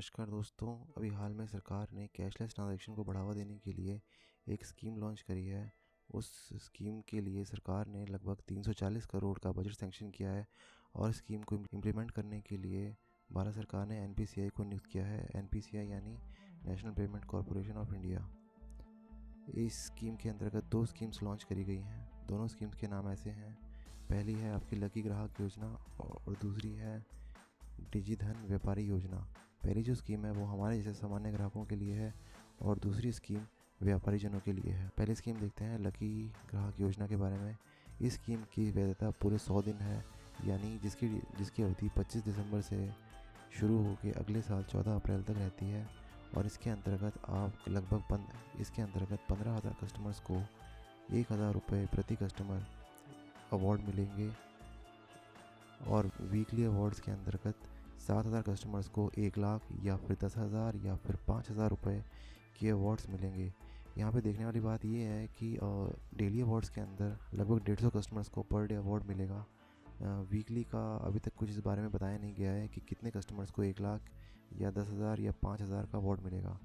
नमस्कार दोस्तों। अभी हाल में सरकार ने कैशलेस ट्रांज़ैक्शन को बढ़ावा देने के लिए एक स्कीम लॉन्च करी है। उस स्कीम के लिए सरकार ने लगभग 340 करोड़ का बजट सैंक्शन किया है और स्कीम को इम्प्लीमेंट करने के लिए भारत सरकार ने एनपीसीआई को नियुक्त किया है। एनपीसीआई यानी national payment corporation of India. इस स्कीम के अंतर्गत 2 स्कीम्स लॉन्च करी गई हैं। दोनों स्कीम्स के नाम ऐसे हैं। पहली है आपकी लकी ग्राहक योजना और दूसरी है डिजिधन व्यापारी योजना। पहली जो स्कीम है वो हमारे जैसे सामान्य ग्राहकों के लिए है और दूसरी स्कीम व्यापारी जनों के लिए है। पहली स्कीम देखते हैं लकी ग्राहक योजना के बारे में। इस स्कीम की वैधता पूरे 100 दिन है, यानी जिसकी अवधि 25 दिसंबर से शुरू होकर अगले साल 14 अप्रैल तक रहती है। और इसके अंतर्गत 15,000 कस्टमर्स को 1,000 रुपये प्रति कस्टमर अवार्ड मिलेंगे और वीकली अवार्ड्स के अंतर्गत 7,000 कस्टमर्स को 1 लाख या फिर 10,000 या फिर 5,000 रुपये के अवार्ड्स मिलेंगे। यहाँ पे देखने वाली बात ये है कि डेली अवार्ड्स के अंदर लगभग 150 कस्टमर्स को पर डे अवार्ड मिलेगा। वीकली का अभी तक कुछ इस बारे में बताया नहीं गया है कि कितने कस्टमर्स को 1 लाख या 10,000 या 5,000 का अवार्ड मिलेगा।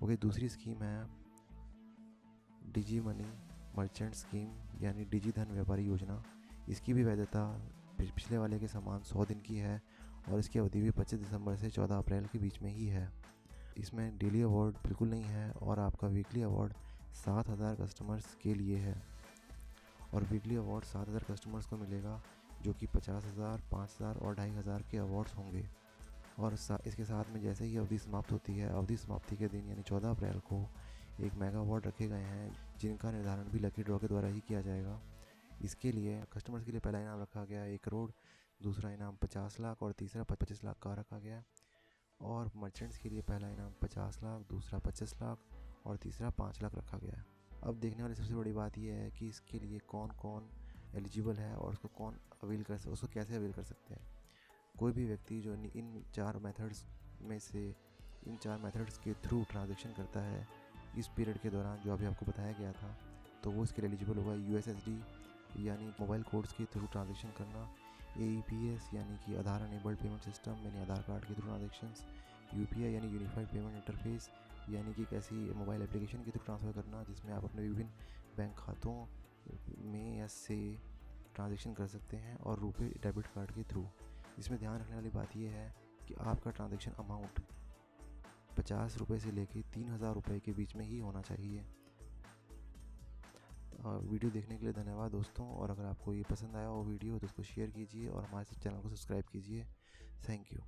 ओके, दूसरी स्कीम है डिजी मनी मर्चेंट स्कीम यानी डिजिधन व्यापारी योजना। इसकी भी वैधता पिछले वाले के समान 100 दिन की है और इसकी अवधि भी 25 दिसंबर से 14 अप्रैल के बीच में ही है। इसमें डेली अवार्ड बिल्कुल नहीं है और आपका वीकली अवार्ड 7,000 कस्टमर्स के लिए है और वीकली अवार्ड 7,000 कस्टमर्स को मिलेगा, जो कि 50,000, 5,000 और 2,500 के अवार्ड्स होंगे। और इसके साथ में जैसे ही अवधि समाप्त होती है, अवधि समाप्ति के दिन यानी 14 अप्रैल को एक मेगा अवार्ड रखे गए हैं, जिनका निर्धारण भी लकी ड्रॉ के द्वारा ही किया जाएगा। इसके लिए कस्टमर्स के लिए पहला इनाम रखा गया 1 करोड़, दूसरा इनाम 50 लाख और तीसरा 25 लाख का रखा गया। और मर्चेंट्स के लिए पहला इनाम 50 लाख, दूसरा 25 लाख और तीसरा 5 लाख रखा गया। अब देखने वाली सबसे बड़ी बात यह है कि इसके लिए कौन कौन एलिजिबल है और उसको कैसे अवेल कर सकते हैं। कोई भी व्यक्ति जो इन 4 मेथड्स के थ्रू ट्रांजेक्शन करता है इस पीरियड के दौरान, जो अभी आपको बताया गया था, तो वो इसके लिए एलिजिबल होगा। यूएसएसडी यानी मोबाइल कोड्स के थ्रू ट्रांजेक्शन करना, एईपीएस यानी कि आधार अनेबल्ड पेमेंट सिस्टम यानी आधार कार्ड के थ्रू ट्रांजेक्शंस, यूपीआई यानी यूनिफाइड पेमेंट इंटरफेस यानी कि एक ऐसी मोबाइल एप्लीकेशन के थ्रू ट्रांसफ़र करना जिसमें आप अपने विभिन्न बैंक खातों में या से ट्रांजेक्शन कर सकते हैं, और रुपे डेबिट कार्ड के थ्रू। इसमें ध्यान रखने वाली बात यह है कि आपका ट्रांजेक्शन अमाउंट 50 रुपये से लेकर 3,000 रुपये के बीच में ही होना चाहिए। वीडियो देखने के लिए धन्यवाद दोस्तों, और अगर आपको ये पसंद आया हो वीडियो तो उसको शेयर कीजिए और हमारे चैनल को सब्सक्राइब कीजिए। Thank you.